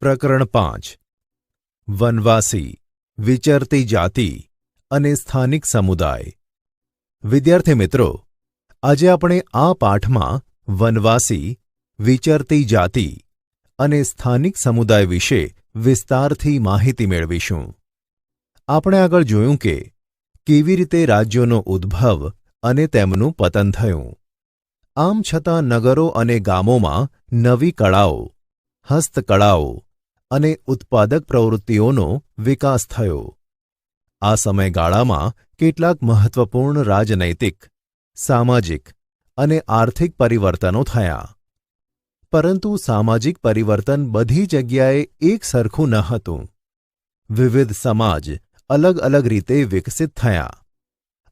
પ્રકરણ 5 વનવાસી, વિચરતી જાતિ અને સ્થાનિક સમુદાય. વિદ્યાર્થી મિત્રો, આજે આપણે આ પાઠમાં વનવાસી, વિચરતી જાતિ અને સ્થાનિક સમુદાય વિશે વિસ્તારથી માહિતી મેળવીશું. આપણે આગળ જોયું કે કેવી રીતે રાજ્યોનો ઉદ્ભવ અને તેમનું પતન થયું. આમ છતાં નગરો અને ગામોમાં નવી કળાઓ, હસ્તકળાઓ અને ઉત્પાદક પ્રવૃત્તિઓનો વિકાસ થયો. આ સમયગાળામાં કેટલાક મહત્વપૂર્ણ રાજનૈતિક, સામાજિક અને આર્થિક પરિવર્તનો થયા. પરંતુ સામાજિક પરિવર્તન બધી જગ્યાએ એક સરખું ન હતું. વિવિધ સમાજ અલગ અલગ રીતે વિકસિત થયા.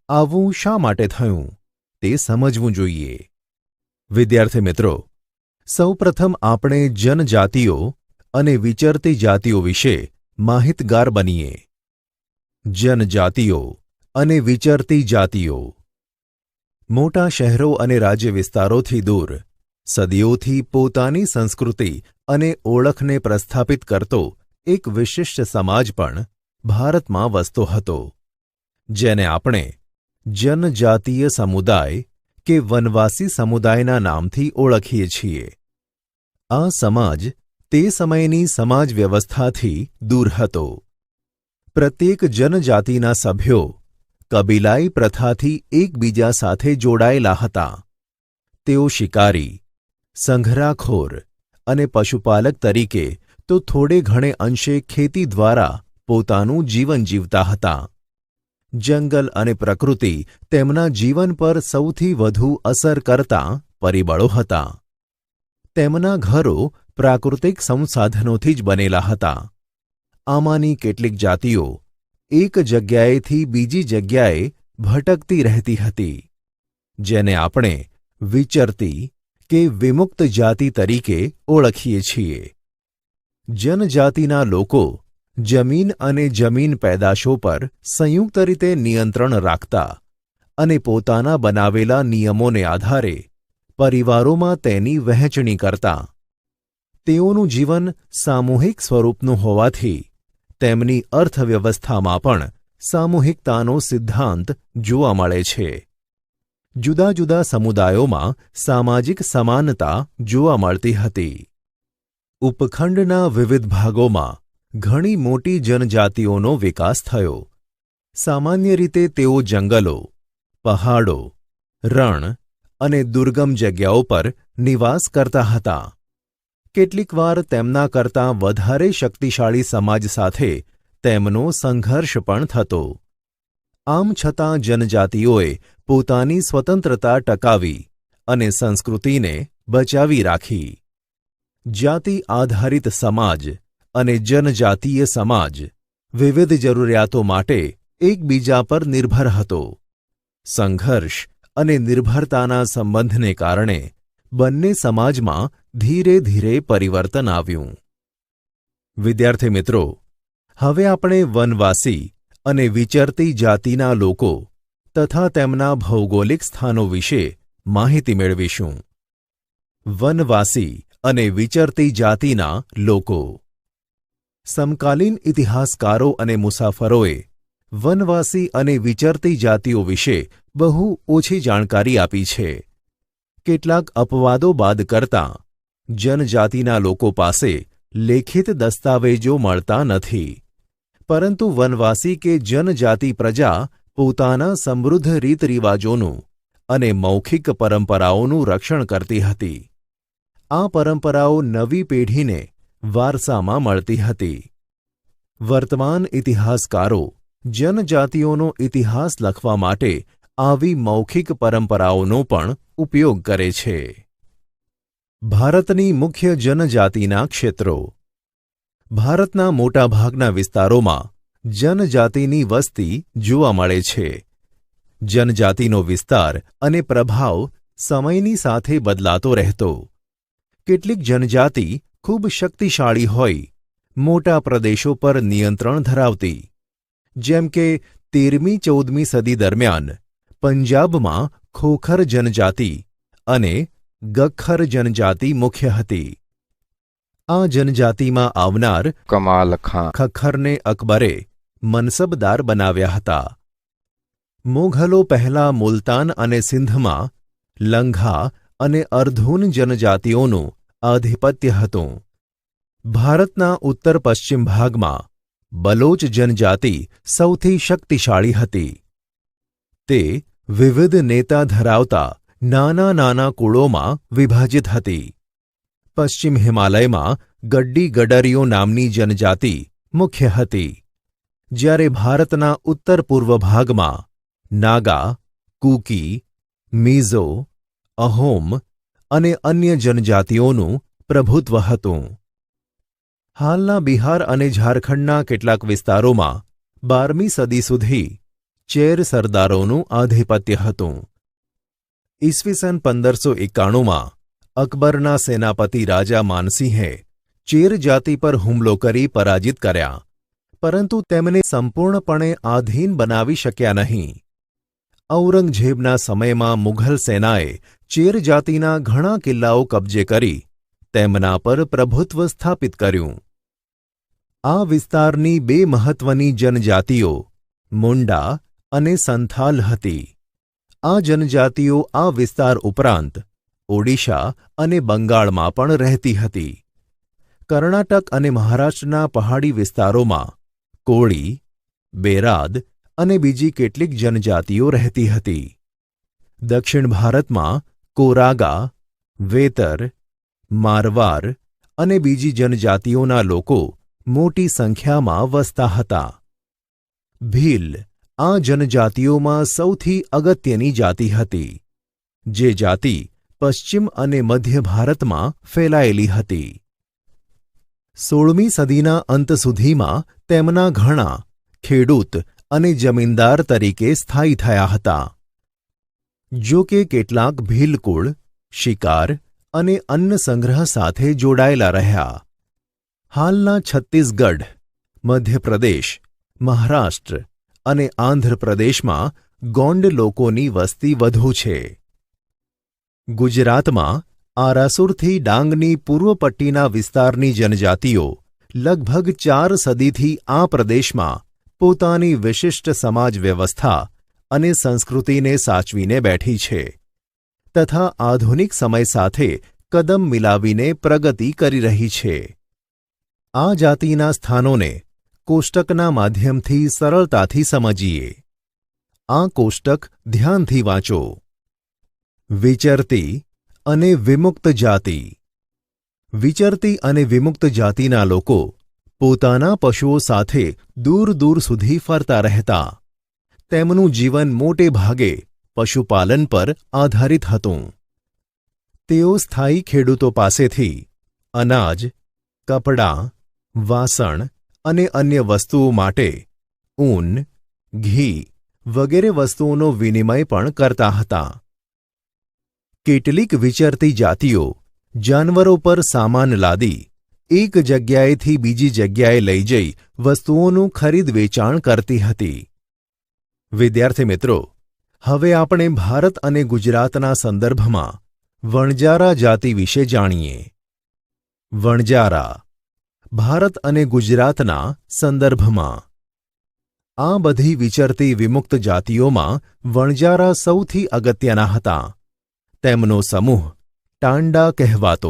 આવું શા માટે થયું તે સમજવું જોઈએ. વિદ્યાર્થી મિત્રો, સૌપ્રથમ આપણે જનજાતિઓ અને વિચરતી જાતિઓ વિશે માહિતગાર બનીએ. જનજાતિઓ અને વિચરતી જાતિઓ. મોટા શહેરો અને રાજ્ય વિસ્તારોથી દૂર, સદીઓથી પોતાની સંસ્કૃતિ અને ઓળખને પ્રસ્થાપિત કરતો એક વિશિષ્ટ સમાજ પણ ભારતમાં વસતો હતો, જેને આપણે જનજાતીય સમુદાય કે વનવાસી સમુદાયના નામથી ઓળખીએ છીએ. આ સમાજ તે સમયની સમાજ વ્યવસ્થાથી દૂર હતો. પ્રત્યેક જનજાતિના સભ્યો કબીલાઈ પ્રથાથી એકબીજા સાથે જોડાયેલા હતા. તેઓ શિકારી, સંઘરાખોર અને પશુપાલક તરીકે તો થોડે ઘણે અંશે ખેતી દ્વારા પોતાનું જીવન જીવતા હતા. જંગલ અને પ્રકૃતિ તેમના જીવન પર સૌથી વધુ અસર કરતા પરિબળો હતા. તેમના ઘરો પ્રાકૃતિક સંસાધનોથી જ બનેલા હતા. આમાંની કેટલીક જાતિઓ એક જગ્યાએથી બીજી જગ્યાએ ભટકતી રહેતી હતી, જેને આપણે વિચરતી કે વિમુક્ત જાતિ તરીકે ઓળખીએ છીએ. જનજાતિના લોકો જમીન અને જમીન પેદાશો પર સંયુક્ત રીતે નિયંત્રણ રાખતા અને પોતાના બનાવેલા નિયમોને આધારે પરિવારોમાં તેની વહેંચણી કરતા. તેઓનું જીવન સામૂહિક સ્વરૂપનું હોવાથી તેમની અર્થવ્યવસ્થામાં પણ સામૂહિકતાનો સિદ્ધાંત જોવા મળે છે. જુદા જુદા સમુદાયોમાં સામાજિક સમાનતા જોવા મળતી હતી. ઉપખંડના વિવિધ ભાગોમાં ઘણી મોટી જનજાતિઓનો વિકાસ થયો. સામાન્ય રીતે તેઓ જંગલો, પહાડો, રણ અને દુર્ગમ જગ્યાઓ પર નિવાસ કરતા હતા. કેટલીકવાર તેમના કરતાં વધારે શક્તિશાળી સમાજ સાથે તેમનો સંઘર્ષ પણ થતો. આમ છતાં જનજાતિઓએ પોતાની સ્વતંત્રતા ટકાવી અને સંસ્કૃતિને બચાવી રાખી. જાતિ આધારિત સમાજ અને જનજાતીય સમાજ વિવિધ જરૂરિયાતો માટે એકબીજા પર નિર્ભર હતો. સંઘર્ષ અને નિર્ભરતાના સંબંધને કારણે બંને સમાજમાં ધીરે ધીરે પરિવર્તન આવ્યું. વિદ્યાર્થી મિત્રો, હવે આપણે વનવાસી અને વિચરતી જાતિના લોકો તથા તેમના ભૌગોલિક સ્થાનો વિશે માહિતી મેળવીશું. વનવાસી અને વિચરતી જાતિના લોકો. સમકાલીન ઇતિહાસકારો અને મુસાફરોએ વનવાસી અને વિચરતી જાતિઓ વિશે બહુ ઓછી જાણકારી આપી છે. કેટલાક અપવાદો બાદ કરતાં જનજાતિના લોકો પાસે લેખિત દસ્તાવેજો મળતા નથી. પરંતુ વનવાસી કે જનજાતિ પ્રજા પોતાના સમૃદ્ધ રીતરિવાજોનું અને મૌખિક પરંપરાઓનું રક્ષણ કરતી હતી. આ પરંપરાઓ નવી પેઢીને વારસામાં મળતી હતી. વર્તમાન ઇતિહાસકારો જનજાતિઓનો ઇતિહાસ લખવા માટે આવી મૌખિક પરંપરાઓનો પણ ઉપયોગ કરે છે. ભારતની મુખ્ય જનજાતિના ક્ષેત્રો. ભારતના મોટાભાગના વિસ્તારોમાં જનજાતિની વસ્તી જોવા મળે છે. જનજાતિનો વિસ્તાર અને પ્રભાવ સમયની સાથે બદલાતો રહેતો. કેટલીક જનજાતિ ખૂબ શક્તિશાળી હોય, મોટા પ્રદેશો પર નિયંત્રણ ધરાવતી. જેમ કે 13મી-14મી સદી દરમિયાન પંજાબમાં ખોખર જનજાતિ અને ગખ્ખર જનજાતિ મુખ્ય હતી. આ જનજાતિમાં આવનાર કમાલ ખાં, ખખ્ખરને અકબરે મનસબદાર બનાવ્યા હતા. મોઘલો પહેલા મુલતાન અને સિંધમાં લંઘા અને અર્ધૂન જનજાતિઓનું આધિપત્ય હતું. ભારતના ઉત્તર પશ્ચિમ ભાગમાં બલોચ જનજાતિ સૌથી શક્તિશાળી હતી. તે વિવિધ નેતા ધરાવતા નાના નાના કુળોમાં વિભાજિત હતી. પશ્ચિમ હિમાલયમાં ગડ્ડી ગડરીઓ નામની જનજાતિ મુખ્ય હતી, જ્યારે ભારતના ઉત્તર પૂર્વ ભાગમાં નાગા, કૂકી, મિઝો, અહોમ અને અન્ય જનજાતિઓનું પ્રભુત્વ હતું. હાલના બિહાર અને ઝારખંડના કેટલાક વિસ્તારોમાં 12મી સદી સુધી ચેર સરદારોનું આધિપત્ય હતું. ઈસવીસન 1591માં અકબરના સેનાપતિ રાજા માનસિંહે ચેર જાતિ પર હુમલો કરી પરાજિત કર્યા, પરંતુ તેમને સંપૂર્ણપણે આધીન બનાવી શક્યા નહીં. ઔરંગઝેબના સમયમાં મુઘલ સેનાએ ચેર જાતિના ઘણા કિલ્લાઓ કબજે કરી તેમના પર પ્રભુત્વ સ્થાપિત કર્યું. આ વિસ્તારની બે મહત્વની જનજાતિઓ મુંડા અને સંથાલ હતી. આ જનજાતિઓ આ વિસ્તાર ઉપરાંત ઓડિશા અને બંગાળમાં પણ રહેતી હતી. કર્ણાટક અને મહારાષ્ટ્રના પહાડી વિસ્તારોમાં કોળી, બેરાદ અને બીજી કેટલીક જનજાતિઓ રહેતી હતી. દક્ષિણ ભારતમાં કોરાગા, વેતર, મારવાર અને બીજી જનજાતિઓના લોકો મોટી સંખ્યામાં વસતા હતા. ભીલ આ જનજાતિઓમાં સૌથી અગત્યની જાતિ હતી, જે જાતિ પશ્ચિમ અને મધ્ય ભારતમાં ફેલાયેલી હતી. 16મી સદીના અંત સુધીમાં તેમના ઘણા ખેડૂત અને જમીનદાર તરીકે સ્થાયી થયા હતા. જો કે કેટલાક ભીલકુળ શિકાર અને અન્ન સંગ્રહ સાથે જોડાયેલા રહ્યા. હાલના છત્તીસગઢ, મધ્યપ્રદેશ, મહારાષ્ટ્ર અને આંધ્રપ્રદેશમાં ગોંડ લોકોની વસ્તી વધુ છે. ગુજરાતમાં આરાસુરથી ડાંગની પૂર્વ પટ્ટીના વિસ્તારની જનજાતિઓ લગભગ 4 સદીથી આ પ્રદેશમાં પોતાની વિશિષ્ટ સમાજ વ્યવસ્થા અને સંસ્કૃતિને સાચવીને બેઠી છે, તથા આધુનિક સમય સાથે કદમ મિલાવીને પ્રગતિ કરી રહી છે. આ જાતિના સ્થાનોને કોષ્ટકના માધ્યમથી સરળતાથી સમજીએ. આ કોષ્ટક ધ્યાનથી વાંચો. વિચરતી અને વિમુક્ત જાતિ. વિચરતી અને વિમુક્ત જાતિના લોકો પોતાના પશુઓ સાથે દૂર દૂર સુધી ફરતા રહેતા. તેમનું જીવન મોટે ભાગે પશુપાલન પર આધારિત હતું. તેઓ સ્થાયી ખેડૂતો પાસેથી અનાજ, કપડાં, વાસણ અને અન્ય વસ્તુઓ માટે ઊન, ઘી વગેરે વસ્તુઓનો વિનિમય પણ કરતા હતા. કેટલીક વિચરતી જાતિઓ જાનવરો પર સામાન લાદી એક જગ્યાએથી બીજી જગ્યાએ લઈ જઈ વસ્તુઓનું ખરીદ વેચાણ કરતી હતી. વિદ્યાર્થી મિત્રો, હવે આપણે ભારત અને ગુજરાતના સંદર્ભમાં વણજારા જાતિ વિશે જાણીએ. વણજારા ભારત અને ગુજરાતના સંદર્ભમાં. આ બધી વિચરતી વિમુક્ત જાતિઓમાં વણજારા સૌથી અગત્યના હતા. તેમનો સમૂહ ટાંડા કહેવાતો.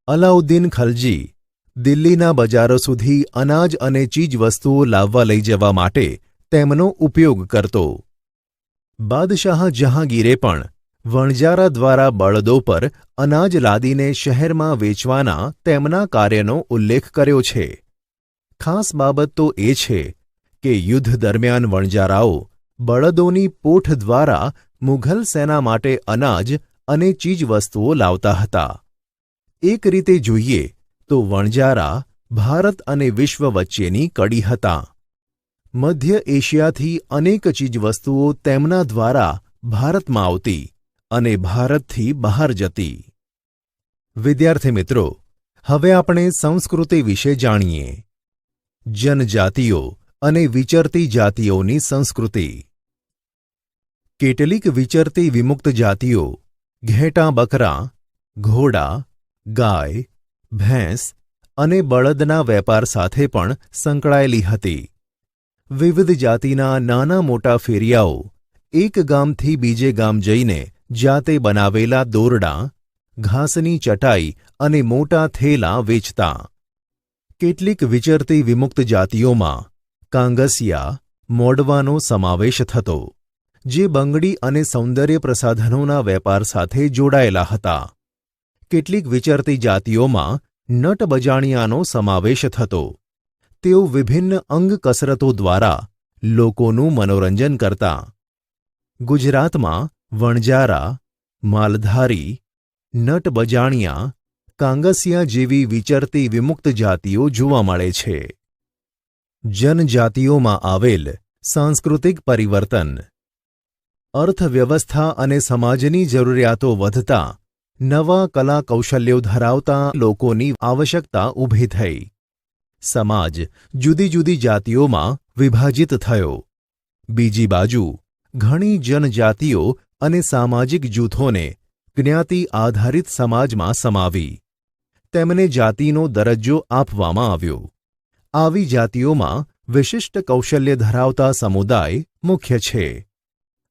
અલાઉદ્દીન ખલજી દિલ્હીના બજારો સુધી અનાજ અને ચીજવસ્તુઓ લાવવા લઈ જવા માટે તેમનો ઉપયોગ કરતો. બાદશાહ જહાંગીરે પણ વણજારા દ્વારા બળદો પર અનાજ લાદીને શહેરમાં વેચવાના તેમના કાર્યનો ઉલ્લેખ કર્યો છે. ખાસ બાબત તો એ છે કે યુદ્ધ દરમિયાન વણજારાઓ બળદોની પોઠ દ્વારા મુઘલ સેના માટે અનાજ અને ચીજવસ્તુઓ લાવતા હતા. એક રીતે જોઈએ તો વણજારા ભારત અને વિશ્વ વચ્ચેની કડી હતા. મધ્ય એશિયાથી અનેક ચીજવસ્તુઓ તેમના દ્વારા ભારતમાં આવતી અને ભારતથી બહાર જતી. વિદ્યાર્થી મિત્રો, હવે આપણે સંસ્કૃતિ વિશે જાણીએ. જનજાતિઓ અને વિચરતી જાતિઓની સંસ્કૃતિ. કેટલીક વિચરતી વિમુક્ત જાતિઓ ઘેટાં બકરાં, ઘોડા, ગાય, ભેંસ અને બળદના વેપાર સાથે પણ સંકળાયેલી હતી. વિવિધ જાતિના નાના મોટા ફેરિયાઓ એક ગામથી બીજે ગામ જઈને જાતે બનાવેલા દોરડાં, ઘાસની ચટાઈ અને મોટા થેલા વેચતા. કેટલીક વિચરતી વિમુક્ત જાતિઓમાં કાંગસિયા, મોડવાનો સમાવેશ થતો, જે બંગડી અને સૌંદર્ય પ્રસાધનોના વેપાર સાથે જોડાયેલા હતા. કેટલીક વિચરતી જાતિઓમાં નટબજાણિયાનો સમાવેશ થતો. તેઓ વિભિન્ન અંગ કસરતો દ્વારા લોકોનું મનોરંજન કરતા. ગુજરાતમાં વણજારા, માલધારી, નટબજાણિયા, કાંગસિયા જેવી વિચરતી વિમુક્ત જાતિઓ જોવા મળે છે. જનજાતિઓમાં આવેલ સાંસ્કૃતિક પરિવર્તન. અર્થવ્યવસ્થા અને સમાજની જરૂરિયાતો વધતા નવા કલા કૌશલ્યો ધરાવતા લોકોની આવશ્યકતા ઊભી થઈ. સમાજ જુદી જુદી જાતિઓમાં વિભાજિત થયો. બીજી બાજુ ઘણી જનજાતિઓ અને સામાજિક જૂથોને જ્ઞાતિ આધારિત સમાજમાં સમાવી. તેમને જાતિનો દરજ્જો આપવામાં આવ્યો. આવી જાતિઓમાં વિશિષ્ટ કૌશલ્ય ધરાવતા સમુદાય મુખ્ય છે.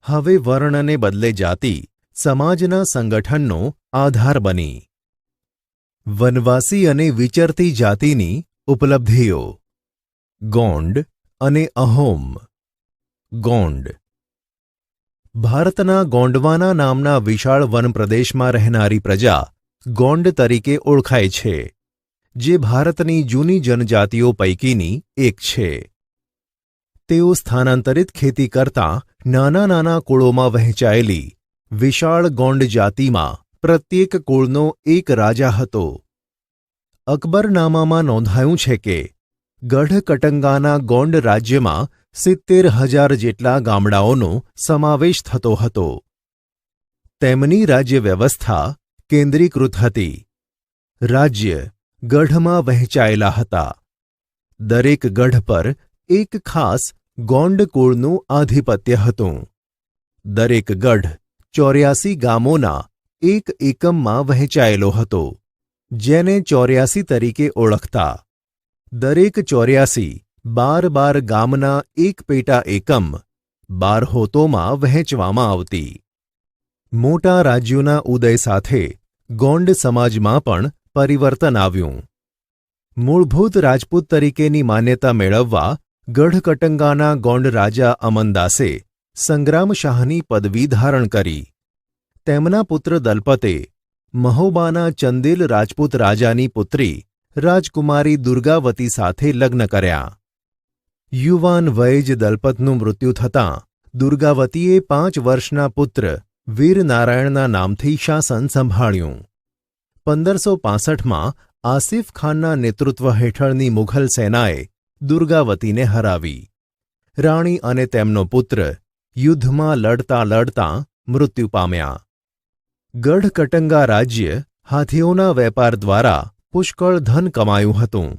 હવે વર્ણને બદલે જાતિ સમાજના સંગઠનનો આધાર બની. વનવાસી અને વિચરતી જાતિની ઉપલબ્ધિઓ. ગોંડ અને અહોમ. ગોંડ ભારતના ગોંડવાના નામના વિશાળ વનપ્રદેશમાં રહેનારી પ્રજા ગોંડ તરીકે ઓળખાય છે, જે ભારતની જૂની જનજાતિઓ પૈકીની એક છે. તેઓ સ્થાનાંતરિત ખેતી કરતા નાના નાના કુળોમાં વહેંચાયેલી વિશાળ ગોંડ જાતિમાં પ્રત્યેક કુળનો એક રાજા હતો. અકબરનામામાં નોંધાયું છે કે ગઢકટંગાના ગોંડ રાજ્યમાં 70,000 જેટલા ગામડાઓનો સમાવેશ થતો હતો. તેમની રાજ્ય વ્યવસ્થા કેન્દ્રીકૃત હતી. રાજ્ય ગઢમાં વહેંચાયેલા હતા. દરેક ગઢ પર એક ખાસ ગોંડ કુળનું આધિપત્ય હતું. દરેક ગઢ 84 ગામોના એક એકમમાં વહેંચાયેલો હતો, જેને 84 તરીકે ઓળખતા. દરેક 84 12 ગામના એક પેટા એકમ 12 હોતોમાં વહેંચવામાં આવતી. મોટા રાજ્યોના ઉદય સાથે ગોંડ સમાજમાં પણ પરિવર્તન આવ્યું. મૂળભૂત રાજપૂત તરીકેની માન્યતા મેળવવા ગઢકટંગાના ગોંડ રાજા અમનદાસે સંગ્રામશાહની પદવી ધારણ કરી. તેમના પુત્ર દલપતે મહોબાના ચંદેલ રાજપૂત રાજાની પુત્રી રાજકુમારી દુર્ગાવતી સાથે લગ્ન કર્યા. યુવાન વયે જ દલપતનું મૃત્યુ થતાં દુર્ગાવતીએ 5 વર્ષના પુત્ર વીરનારાયણના નામથી શાસન સંભાળ્યું. 1565માં આસિફ ખાનના નેતૃત્વ હેઠળની મુઘલ સેનાએ દુર્ગાવતીને હરાવી. રાણી અને તેમનો પુત્ર યુદ્ધમાં લડતા લડતા મૃત્યુ પામ્યા. ગઢકટંગા રાજ્ય હાથીઓના વેપાર દ્વારા પુષ્કળ ધન કમાયું હતું.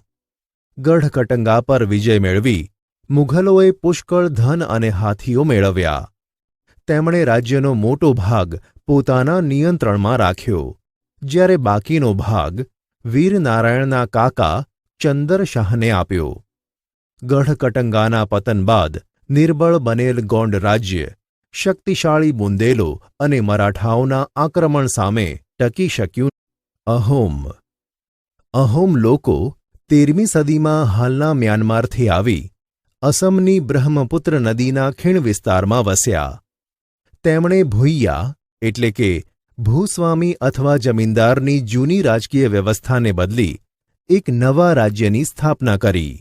ગઢકટંગા પર વિજય મેળવી મુઘલોએ પુષ્કળ ધન અને હાથીઓ મેળવ્યા. તેમણે રાજ્યનો મોટો ભાગ પોતાના નિયંત્રણમાં રાખ્યો, જ્યારે બાકીનો ભાગ વીરનારાયણના કાકા ચંદરશાહને આપ્યો. ગઢકટંગાના પતન બાદ નિર્બળ બનેલ ગોંડ રાજ્ય શક્તિશાળી બુંદેલો અને મરાઠાઓના આક્રમણ સામે ટકી શક્યું. અહોમ લોકો 13મી સદીમાં હાલના મ્યાનમારથી આવી અસમની બ્રહ્મપુત્ર નદીના ખીણ વિસ્તારમાં વસ્યા. તેમણે ભૂઇયા એટલે કે ભૂસ્વામી અથવા જમીનદારની જૂની રાજકીય વ્યવસ્થાને બદલી એક નવા રાજ્યની સ્થાપના કરી.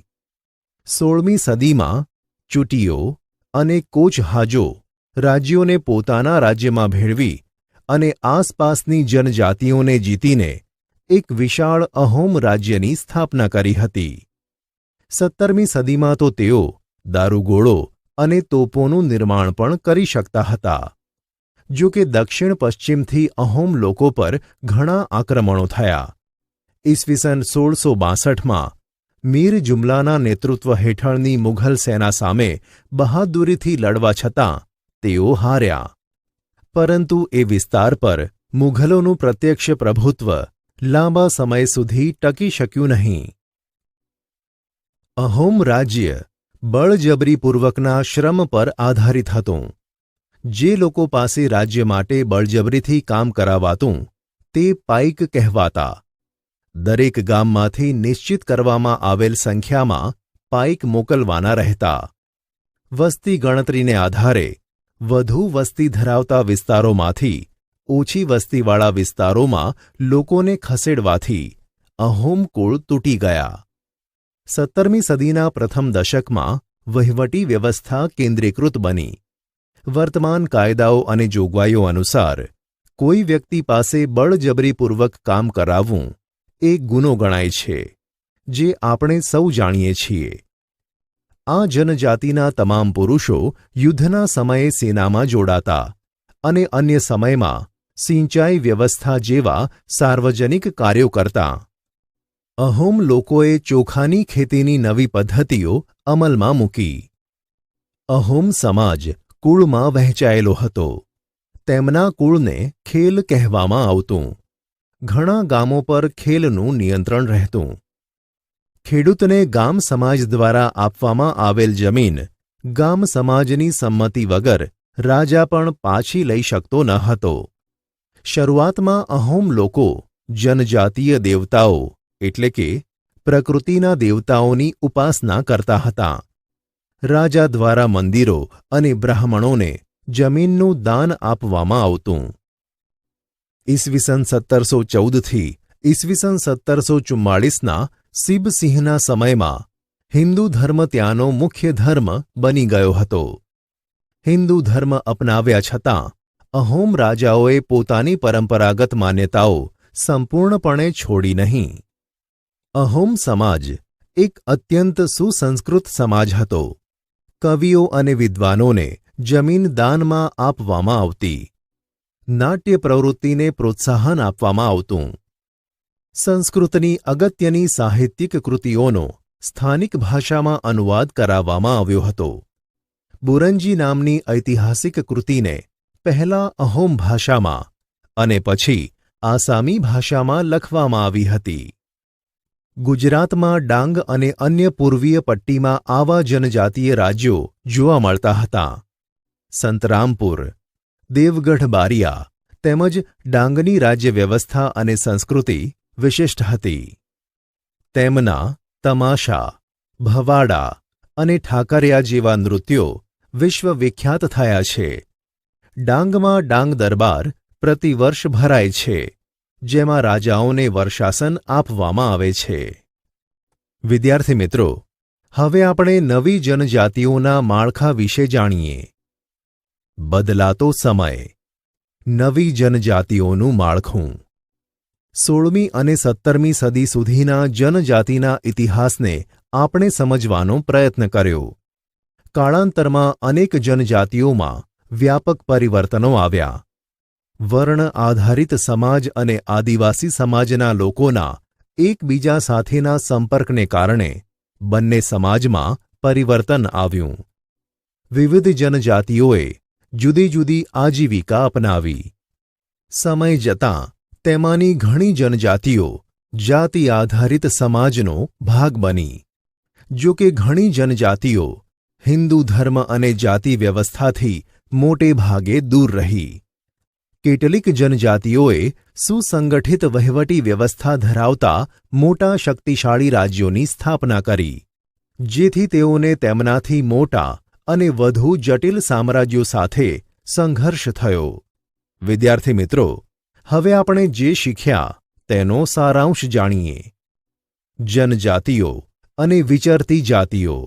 16મી સદીમાં ચૂટીઓ અને કોચહાજો રાજ્યોને પોતાના રાજ્યમાં ભેળવી અને આસપાસની જનજાતિઓને જીતીને એક વિશાળ અહોમ રાજ્યની સ્થાપના કરી હતી. 17મી સદીમાં તો તેઓ દારૂગોળો અને તોપોનું નિર્માણ પણ કરી શકતા હતા. જો કે દક્ષિણ પશ્ચિમથી અહોમ લોકો પર ઘણા આક્રમણો થયા. ઈસવીસન 1662માં મીર જુમલાના નેતૃત્વ હેઠળની મુઘલ સેના સામે બહાદુરીથી લડવા છતાં તેઓ હાર્યા. પરંતુ એ વિસ્તાર પર મુઘલોનું પ્રત્યક્ષ પ્રભુત્વ લાંબા સમય સુધી ટકી શક્યું નહીં. અહોમ રાજ્ય બળજબરીપૂર્વકના શ્રમ પર આધારિત હતું. જે લોકો પાસે રાજ્ય માટે બળજબરીથી કામ કરાવાતું તે પાઇક કહેવાતા. દરેક ગામમાંથી નિશ્ચિત કરવામાં આવેલ સંખ્યામાં પાઇક મોકલવાના રહેતા. વસ્તી ગણતરીને આધારે વધુ વસ્તી ધરાવતા વિસ્તારોમાંથી ઓછી વસ્તીવાળા વિસ્તારોમાં લોકોને ખસેડવાથી અહોમ કુળ તૂટી ગયા. 17મી સદીના પ્રથમ દશકમાં વહીવટી વ્યવસ્થા કેન્દ્રીકૃત બની. વર્તમાન કાયદાઓ અને જોગવાઈઓ અનુસાર કોઈ વ્યક્તિ પાસે બળજબરીપૂર્વક કામ કરાવવું એ ગુનો ગણાય છે, જે આપણે સૌ જાણીએ છીએ. આ જનજાતિના તમામ પુરુષો યુદ્ધના સમયે સેનામાં જોડાતા અને અન્ય સમયમાં સિંચાઈ વ્યવસ્થા જેવા સાર્વજનિક કાર્યો કરતા. અહોમ લોકોએ ચોખાની ખેતીની નવી પદ્ધતિઓ અમલમાં મૂકી. અહોમ સમાજ કુળમાં વહેંચાયેલો હતો. તેમના કુળને ખેલ કહેવામાં આવતું. ઘણા ગામો પર ખેલનું નિયંત્રણ રહેતું. ખેડૂતને ગામ સમાજ દ્વારા આપવામાં આવેલ જમીન ગામ સમાજની સંમતિ વગર રાજા પણ પાછી લઈ શકતો ન હતો. શરૂઆતમાં અહોમ લોકો જનજાતીય દેવતાઓ એટલે કે પ્રકૃતિના દેવતાઓની ઉપાસના કરતા હતા. રાજા દ્વારા મંદિરો અને બ્રાહ્મણોને જમીનનું દાન આપવામાં આવતું. ઈસવીસન 1714થી ઈસવીસન 1744ના શિબસિંહના સમયમાં હિન્દુ ધર્મ ત્યાંનો મુખ્ય ધર્મ બની ગયો હતો. હિન્દુ ધર્મ અપનાવ્યા છતાં અહોમ રાજાઓએ પોતાની પરંપરાગત માન્યતાઓ સંપૂર્ણપણે છોડી નહીં. અહોમ સમાજ એક અત્યંત સુસંસ્કૃત સમાજ હતો. કવિઓ અને વિદ્વાનોને જમીન દાનમાં આપવામાં આવતી. નાટ્ય પ્રવૃત્તિને પ્રોત્સાહન આપવામાં આવતું. સંસ્કૃતની અગત્યની સાહિત્યિક કૃતિઓનો સ્થાનિક ભાષામાં અનુવાદ કરાવવામાં આવ્યો હતો. બુરંજી નામની ઐતિહાસિક કૃતિને પહેલા અહોમ ભાષામાં અને પછી આસામી ભાષામાં લખવામાં આવી હતી. ગુજરાતમાં ડાંગ અને અન્ય પૂર્વીય પટ્ટીમાં આવા જનજાતીય રાજ્યો જોવા મળતા હતા. સંતરામપુર, દેવગઢ બારિયા તેમજ ડાંગની રાજ્ય વ્યવસ્થા અને સંસ્કૃતિ વિશિષ્ટ હતી. તેમના તમાશા, ભવાડા અને ઠાકરિયા જેવા નૃત્યો વિશ્વવિખ્યાત થયા છે. ડાંગમાં ડાંગ દરબાર પ્રતિવર્ષ ભરાય છે, જેમાં રાજાઓને વર્ષાસન આપવામાં આવે છે. વિદ્યાર્થી મિત્રો, હવે આપણે નવી જનજાતિઓના માળખા વિશે જાણીએ. બદલાતો સમય. નવી જનજાતિઓનું માળખું. 16મી અને 17મી સદી સુધીના જનજાતિના ઇતિહાસને આપણે સમજવાનો પ્રયત્ન કર્યો. કાળાંતરમાં અનેક જનજાતિઓમાં વ્યાપક પરિવર્તનો આવ્યા. વર્ણ આધારિત સમાજ અને આદિવાસી સમાજના લોકોના એકબીજા સાથેના સંપર્કને કારણે બંને સમાજમાં પરિવર્તન આવ્યું. વિવિધ જનજાતિઓએ જુદી જુદી આજીવિકા અપનાવી. સમય જતાં તેમાંની ઘણી જનજાતિઓ જાતિ આધારિત સમાજનો ભાગ બની. જો કે ઘણી જનજાતિઓ હિન્દુ ધર્મ અને જાતિ વ્યવસ્થાથી મોટે ભાગે દૂર રહી. કેટલીક જનજાતિઓએ સુસંગઠિત વહીવટી વ્યવસ્થા ધરાવતા મોટા શક્તિશાળી રાજ્યોની સ્થાપના કરી, જેથી તેઓને તેમનાથી મોટા અને વધુ જટિલ સામ્રાજ્યો સાથે સંઘર્ષ થયો. વિદ્યાર્થી મિત્રો, હવે આપણે જે શીખ્યા તેનો સારાંશ જાણીએ. જનજાતિઓ અને વિચરતી જાતિઓ.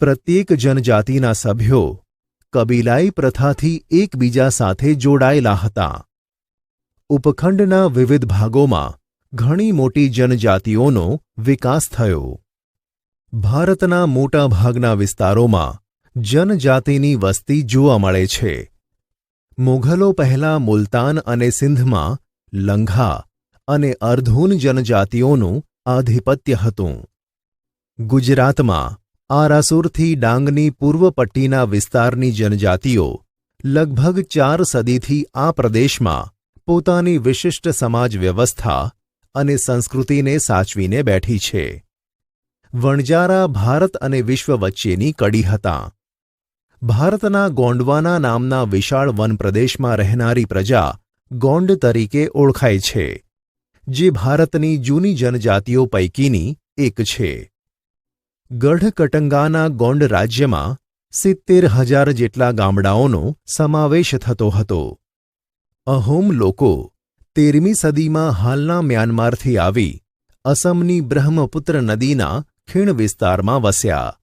પ્રત્યેક જનજાતિના સભ્યો કબીલાઈ પ્રથાથી એકબીજા સાથે જોડાયેલા હતા. ઉપખંડના વિવિધ ભાગોમાં ઘણી મોટી જનજાતિઓનો વિકાસ થયો. ભારતના મોટા ભાગના વિસ્તારોમાં જનજાતિની વસ્તી જોવા મળે છે. મુઘલો પહેલા મુલતાન અને સિંધમાં લંઘા અને અર્ધૂન જનજાતિઓનું આધિપત્ય હતું. ગુજરાતમાં આરાસુરથી ડાંગની પૂર્વ પટ્ટીના વિસ્તારની જનજાતિઓ લગભગ 4 સદીથી આ પ્રદેશમાં પોતાની વિશિષ્ટ સમાજ વ્યવસ્થા અને સંસ્કૃતિને સાચવીને બેઠી છે. વણજારા ભારત અને વિશ્વ વચ્ચેની કડી હતા. ભારતના ગોંડવાના નામના વિશાળ વનપ્રદેશમાં રહેનારી પ્રજા ગોંડ તરીકે ઓળખાય છે, જે ભારતની જૂની જનજાતિઓ પૈકીની એક છે. ગઢકટંગાના ગોંડ રાજ્યમાં 70,000 જેટલા ગામડાઓનો સમાવેશ થતો હતો. અહોમ લોકો 13મી સદીમાં હાલના મ્યાનમારથી આવી અસમની બ્રહ્મપુત્ર નદીના ખીણ વિસ્તારમાં વસ્યા.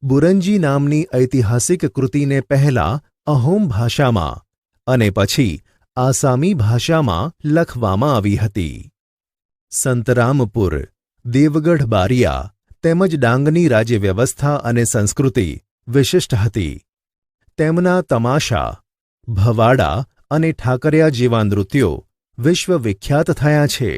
બુરંજી નામની ઐતિહાસિક કૃતિને પહેલા અહોમ ભાષામાં અને પછી આસામી ભાષામાં લખવામાં આવી હતી. સંતરામપુર, દેવગઢ બારિયા તેમજ ડાંગની રાજ્યવ્યવસ્થા અને સંસ્કૃતિ વિશિષ્ટ હતી. તેમના તમાશા, ભવાડા અને ઠાકરિયા જેવા નૃત્યો વિશ્વવિખ્યાત થયા છે.